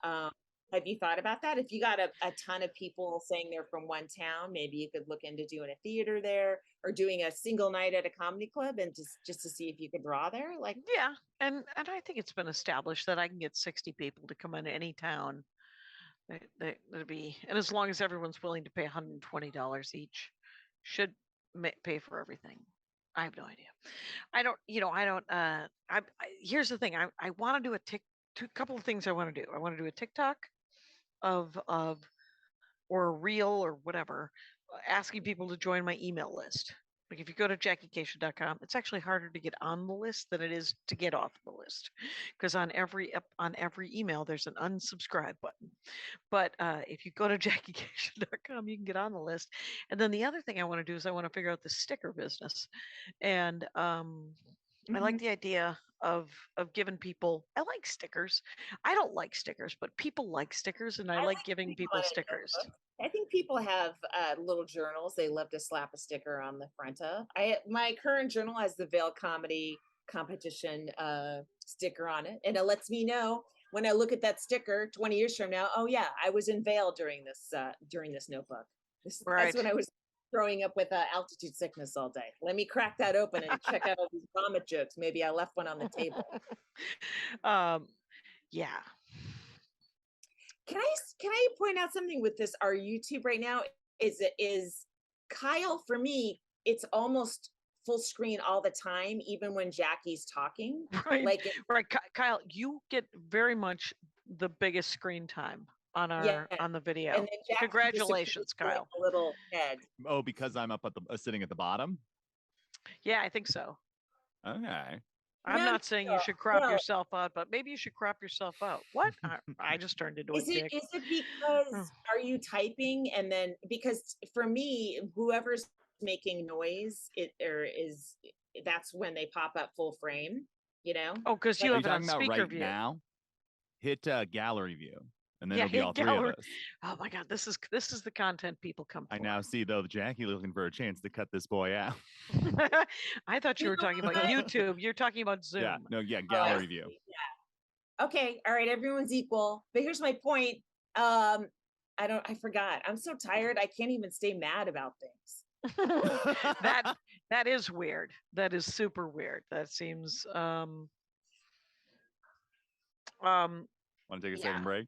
C: Have you thought about that? If you got a ton of people saying they're from one town, maybe you could look into doing a theater there or doing a single night at a comedy club and just to see if you could draw there. Like,
B: Yeah, and I think it's been established that I can get 60 people to come into any town. That'd be, and as long as everyone's willing to pay $120 each, should pay for everything. I have no idea. I don't. Here's the thing. I want to do a couple of things I want to do. I want to do a TikTok of or a reel or whatever, asking people to join my email list. Like if you go to JackieCation.com, it's actually harder to get on the list than it is to get off the list, because on every email there's an unsubscribe button. But if you go to JackieCation.com, you can get on the list. And then the other thing I want to do is I want to figure out the sticker business, and I like the idea of giving people. I like stickers. I don't like stickers, but people like stickers, and I like giving people
C: on a
B: stickers.
C: notebook. I think people have little journals they love to slap a sticker on the front of. My current journal has the Vail Comedy Competition sticker on it, and it lets me know when I look at that sticker 20 years from now. Oh yeah, I was in Vail during this notebook.
B: Right.
C: That's when I was growing up with altitude sickness all day. Let me crack that open and check out all these vomit jokes. Maybe I left one on the table.
B: Yeah.
C: Can I point out something with this? Our YouTube right now is Kyle, for me, it's almost full screen all the time, even when Jackie's talking.
B: Right.
C: Like
B: right. Kyle, you get very much the biggest screen time on on the video.
C: and then Jackie
B: Congratulations,
C: disappears like
B: Kyle.
C: a little head.
D: Oh, because I'm up at the sitting at the bottom.
B: Yeah, I think so.
D: Okay.
B: I'm
C: No,
B: not saying you
C: no,
B: should crop
C: no.
B: yourself out, but maybe you should crop yourself out. What? I just turned into a
C: Is it
B: dick.
C: because are you typing and then because for me, whoever's making noise, that's when they pop up full frame, you know?
B: Oh, because you
D: Are you
B: have it on
D: talking about
B: speaker
D: right
B: view.
D: now? Hit gallery view. and then
B: Yeah,
D: it'll be all three of
B: gallery.
D: us.
B: Oh my God, this is the content people come for.
D: I now see though Jackie looking for a chance to cut this boy out.
B: I thought you
C: You
B: were
C: know
B: talking about
C: what?
B: YouTube. You're talking about Zoom.
D: Yeah, no, yeah,
C: Oh,
D: gallery view.
C: Okay, all right, everyone's equal. But here's my point. I forgot. I'm so tired. I can't even stay mad about things.
B: that is weird. That is super weird. That seems
D: Want to take a
B: Yeah.
D: second break?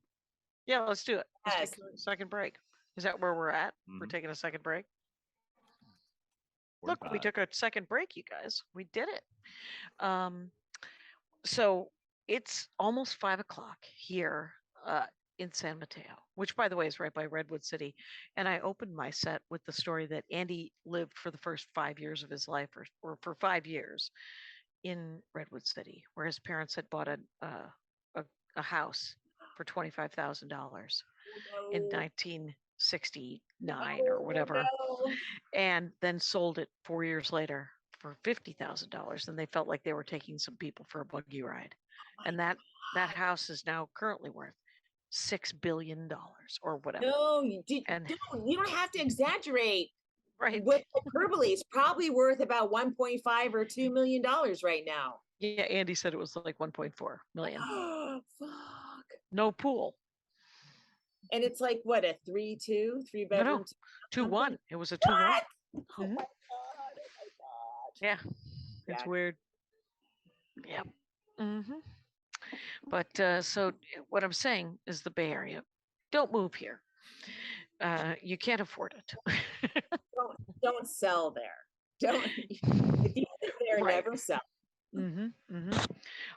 B: yeah, let's do it. Let's
C: Yes.
B: take a second break. Is that where we're at? We're
D: Mhm.
B: taking a second break. Look, we
D: 45.
B: took a second break, you guys. We did it. So it's almost 5 o'clock here in San Mateo, which, by the way, is right by Redwood City. And I opened my set with the story that Andy lived for the first 5 years of his life, or for 5 years, in Redwood City, where his parents had bought a house for $25,000 in 1969 or whatever,
C: No.
B: and then sold it 4 years later for $50,000. And they felt like they were taking some people for a buggy ride. And that house is now currently worth $6 billion or whatever.
C: No, you
B: And-
C: you don't have to exaggerate.
B: Right.
C: With hyperbole, it's probably worth about 1.5 or $2 million right now.
B: Yeah, Andy said it was like 1.4 million.
C: Fuck.
B: No pool.
C: And it's like what, a 3 bedroom?
B: 2-1. It was a 2-1.
C: What? Oh
B: Mhm.
C: my god! Oh my god!
B: Yeah. It's
C: Yeah.
B: weird. Yep. But so what I'm saying is the Bay Area. Don't move here. You can't afford it.
C: Don't sell there. Don't. If you live there,
B: Right.
C: never sell.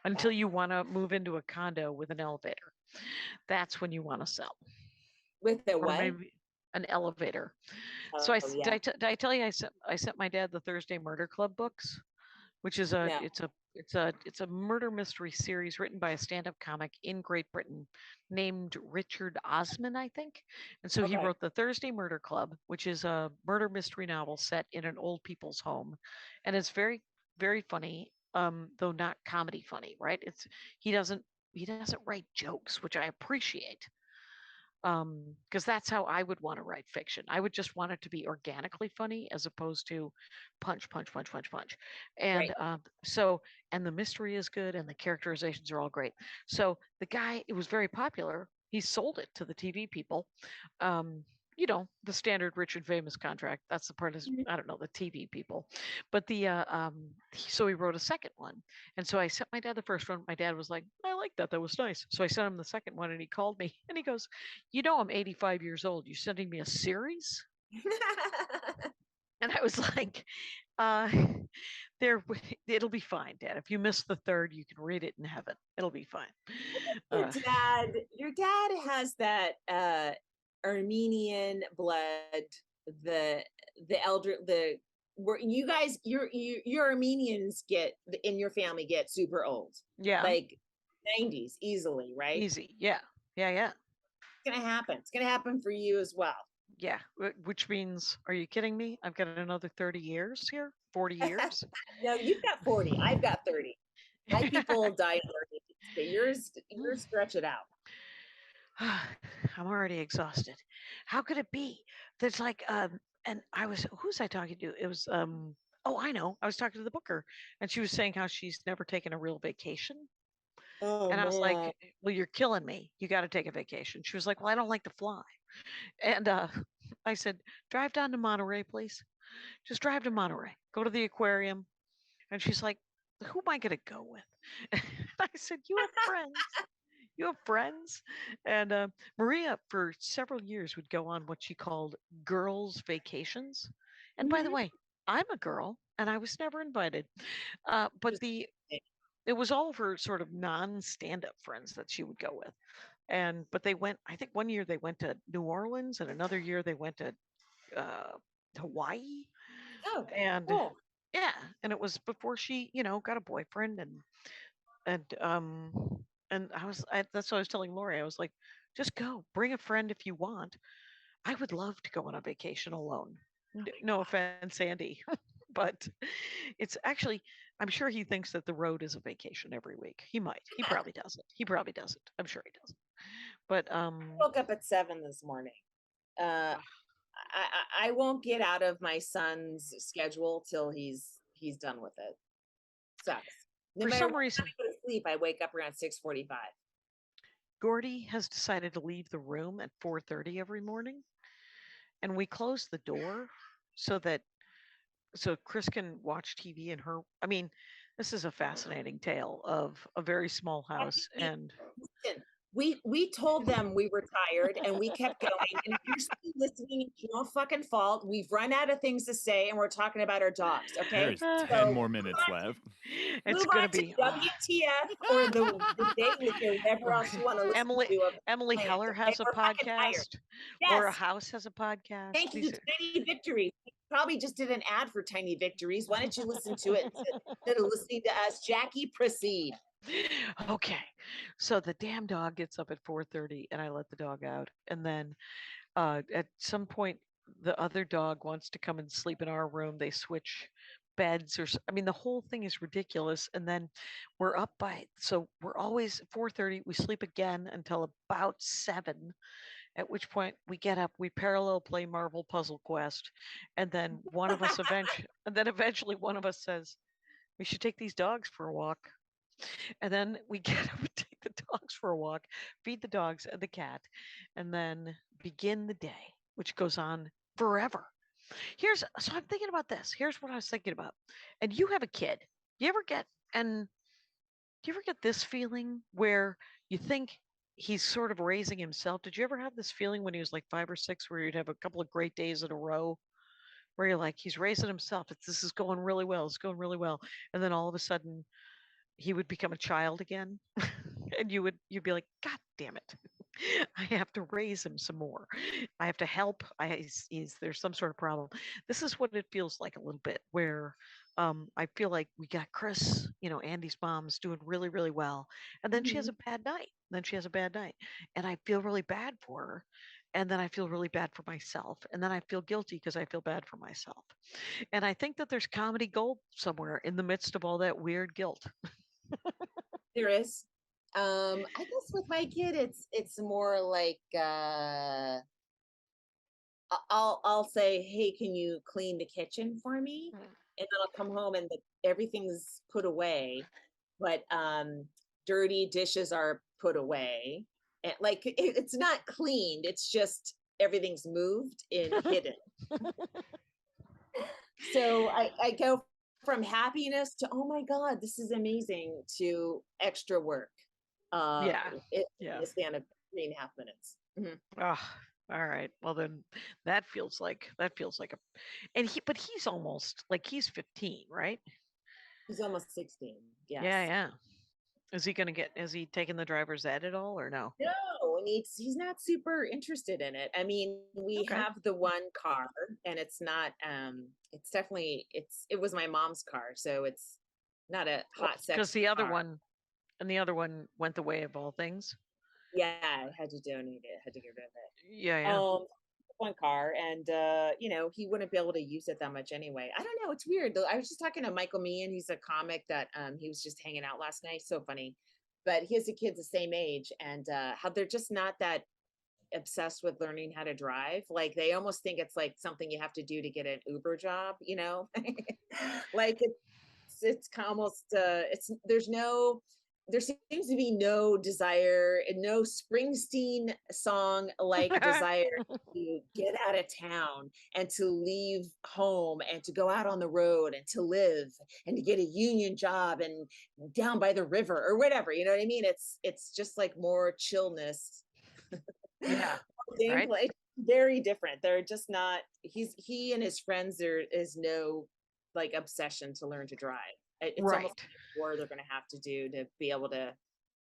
B: Until you want to move into a condo with an elevator. That's when you want to sell.
C: With the
B: Or
C: what?
B: maybe an elevator. So
C: Oh, yeah.
B: did I tell you I sent my dad the Thursday Murder Club books, which is
C: No.
B: it's a murder mystery series written by a stand-up comic in Great Britain named Richard Osman, I think. And so he
C: Okay.
B: wrote the Thursday Murder Club, which is a murder mystery novel set in an old people's home, and it's very, very funny, though not comedy funny, right? He doesn't write jokes, which I appreciate. Because that's how I would want to write fiction. I would just want it to be organically funny as opposed to punch, punch, punch, punch, punch. And and the mystery is good and the characterizations are all great. So the guy, it was very popular. He sold it to the TV people. The standard rich and famous contract. That's the part is I don't know, the TV people. But so he wrote a second one. And so I sent my dad the first one. My dad was like, I like that. That was nice. So I sent him the second one and he called me and he goes, I'm 85 years old. You're sending me a series? And I was like, it'll be fine, Dad. If you miss the third, you can read it in heaven. It'll be fine.
C: Your dad has that Armenian blood, where you guys, your Armenians in your family get super old.
B: Yeah.
C: Like 90s easily, right?
B: Easy. Yeah. It's
C: gonna happen. It's gonna happen for you as well.
B: Yeah. Which means, are you kidding me? I've got another 30 years here, 40 years.
C: No, you've got 40. I've got 30. My people die in their 80s, but yours stretch it out.
B: I'm already exhausted. How could it be? There's like and who's I talking to? It was oh, I know. I was talking to the booker and she was saying how she's never taken a real vacation.
C: Oh,
B: and I was like, well, you're killing me. You got to take a vacation. She was like, well, I don't like to fly. And I said, drive down to Monterey, please. Just drive to Monterey. Go to the aquarium. And she's like, who am I going to go with? And I said, you have friends. You have friends. And Maria, for several years, would go on what she called girls' vacations. And by the way, I'm a girl, and I was never invited. But it was all of her sort of non-stand-up friends that she would go with. But they went, I think one year they went to New Orleans, and another year they went to Hawaii.
C: Oh,
B: and
C: cool.
B: Yeah, and it was before she, got a boyfriend, and that's what I was telling Lori. I was like, just go, bring a friend if you want. I would love to go on a vacation alone. No offense, Andy, but it's actually, I'm sure he thinks that the road is a vacation every week. He might. He probably doesn't. I'm sure he doesn't. But
C: Woke up at 7 this morning. Uh, I won't get out of my son's schedule till he's done with it. Sucks. No
B: for
C: matter
B: some
C: what
B: reason,
C: time I go to sleep, I wake up around 6:45.
B: Gordy has decided to leave the room at 4:30 every morning, and we close the door so that so Chris can watch TV in her. I mean, this is a fascinating tale of a very small house, and
C: Listen, we told them we were tired and we kept going. And if you're still listening, it's your fucking fault. We've run out of things to say and we're talking about our dogs. Okay.
D: There's
B: Uh,
D: 10
C: So
D: more minutes left.
B: it's
C: move
B: gonna
C: on to
B: be
C: WTF or the daily or whatever else you want to listen
B: Emily
C: to. Of
B: Emily
C: plans,
B: Heller
C: okay?
B: has a
C: We're fucking tired.
B: podcast, or a
C: Yes.
B: house has a podcast.
C: Thank you,
B: These are-
C: Tiny Victories. You probably just did an ad for Tiny Victories. Why don't you listen to it instead of listening to us? Jackie, proceed.
B: Okay, so the damn dog gets up at 4:30, and I let the dog out, and then at some point the other dog wants to come and sleep in our room. They switch beds, I mean, the whole thing is ridiculous. And then we're up by, so we're always 4:30. We sleep again until about 7. At which point we get up, we parallel play Marvel Puzzle Quest, and then eventually one of us says we should take these dogs for a walk. And then we get up and take the dogs for a walk, feed the dogs and the cat, and then begin the day, which goes on forever. So I'm thinking about this. Here's what I was thinking about. And you have a kid. You ever get and do you ever get this feeling where you think he's sort of raising himself? Did you ever have this feeling when he was like 5 or 6 where you'd have a couple of great days in a row where you're like, he's raising himself. This is going really well. It's going really well. And then all of a sudden he would become a child again. And you'd be like, God damn it. I have to raise him some more. I have to help. There's some sort of problem. This is what it feels like a little bit, where I feel like we got Chris, Andy's mom's doing really, really well. And then she has a bad night. Then she has a bad night. And I feel really bad for her. And then I feel really bad for myself. And then I feel guilty because I feel bad for myself. And I think that there's comedy gold somewhere in the midst of all that weird guilt.
C: There is. I guess with my kid, it's more like I'll say, hey, can you clean the kitchen for me? And then I'll come home and everything's put away, but dirty dishes are put away. And like it's not cleaned, it's just everything's moved and hidden. So I go from happiness to, oh my God, this is amazing, to extra work.
B: Yeah.
C: In the span of 3.5 minutes. Mhm.
B: Oh, all right. Well, then that feels like but he's almost like he's 15, right?
C: He's almost 16. Yes.
B: Yeah. Is he taking the driver's ed at all or no?
C: No, and he's not super interested in it. I mean, we
B: Okay.
C: have the one car, and it's not. It's definitely it was my mom's car, so it's not a hot sex.
B: Because the other one went the way of all things.
C: Yeah, I had to donate it. Had to get rid of it.
B: Yeah.
C: One car, and he wouldn't be able to use it that much anyway. I don't know, it's weird though. I was just talking to Michael Meehan. He's a comic that he was just hanging out last night. So funny. But he has a kid the same age, and how they're just not that obsessed with learning how to drive. Like they almost think it's like something you have to do to get an Uber job, like it's almost there seems to be no desire and no Springsteen song like desire to get out of town and to leave home and to go out on the road and to live and to get a union job and down by the river or whatever. You know what I mean? It's just like more chillness.
B: Yeah.
C: Gameplay.
B: Right?
C: Very different. They're just not. He and his friends. There is no like obsession to learn to drive. It's
B: Right.
C: almost like more they're going to have to do to be able to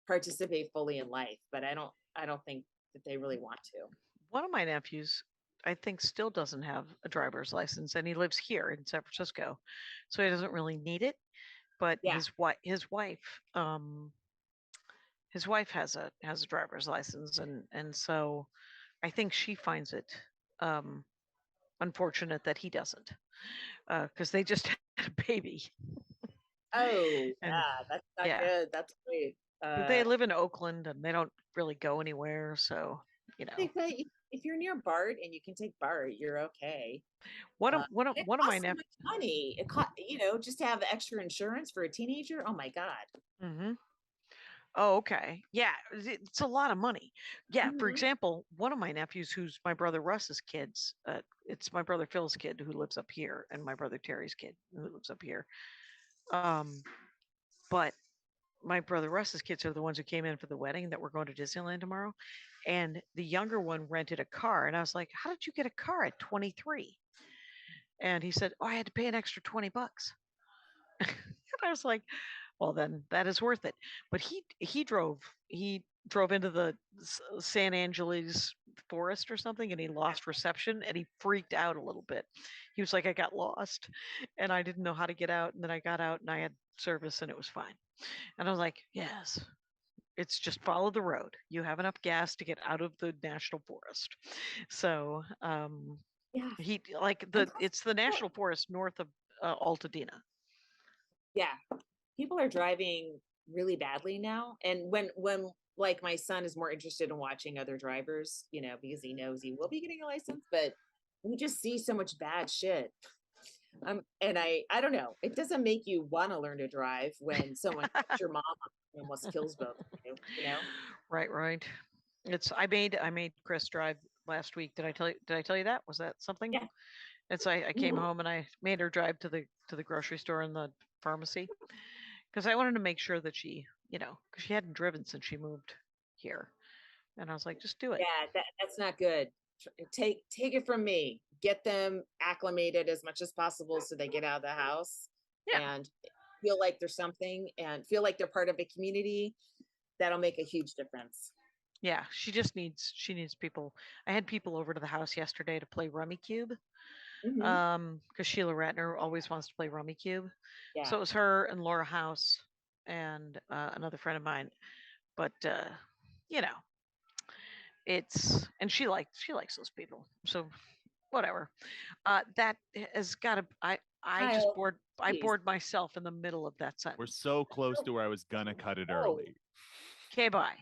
C: participate fully in life. But I don't think that they really want to.
B: One of my nephews, I think, still doesn't have a driver's license, and he lives here in San Francisco, so he doesn't really need it. But
C: Yeah.
B: his wife has a driver's license, and so I think she finds it unfortunate that he doesn't, because they just had a baby.
C: Oh,
B: And
C: yeah, that's not
B: yeah.
C: good. That's great.
B: But they live in Oakland and they don't really go anywhere, so
C: If you're near BART and you can take BART, you're okay.
B: one of
C: It
B: one of my
C: costs so much money. It cost, just to have extra insurance for a teenager. Oh my God.
B: Mm-hmm. Oh, okay. Yeah, it's a lot of money. Yeah, for
C: Mhm.
B: example, one of my nephews, who's my brother Russ's kids, it's my brother Phil's kid who lives up here, and my brother Terry's kid who lives up here. But my brother Russ's kids are the ones who came in for the wedding that we're going to Disneyland tomorrow, and the younger one rented a car, and I was like, "How did you get a car at 23?" And he said, "Oh, I had to pay an extra $20." And I was like, well, then that is worth it. But he drove into the San Angeles forest or something, and he lost reception, and he freaked out a little bit. He was like, I got lost and I didn't know how to get out, and then I got out and I had service and it was fine. And I was like, yes, it's just follow the road. You have enough gas to get out of the national forest. So
C: Yeah.
B: he like it's the national forest north of Altadena.
C: Yeah. People are driving really badly now. And when like my son is more interested in watching other drivers, because he knows he will be getting a license, but we just see so much bad shit. And I don't know. It doesn't make you want to learn to drive when someone cuts your mom off and almost kills both of you.
B: Right. I made Chris drive last week. Did I tell you that? Was that something?
C: Yeah.
B: And so I came
C: Mhm.
B: home and I made her drive to the grocery store and the pharmacy because I wanted to make sure that she, because she hadn't driven since she moved here. And I was like, just do it.
C: Yeah, that's not good. Take it from me. Get them acclimated as much as possible so they get out of the house
B: Yeah.
C: and feel like there's something and feel like they're part of a community. That'll make a huge difference.
B: Yeah, she needs people. I had people over to the house yesterday to play Rummy Cube.
C: Mhm.
B: Because Sheila Ratner always wants to play Rummy Cube.
C: Yeah.
B: So it was her and Laura House and another friend of mine. But you know, and she likes those people. So whatever. That has got to. I just
C: Kyle,
B: bored. I
C: please.
B: bored myself in the middle of that
D: We're
B: sentence.
D: so close to where I was gonna cut it
C: Oh.
D: early.
B: Okay, bye.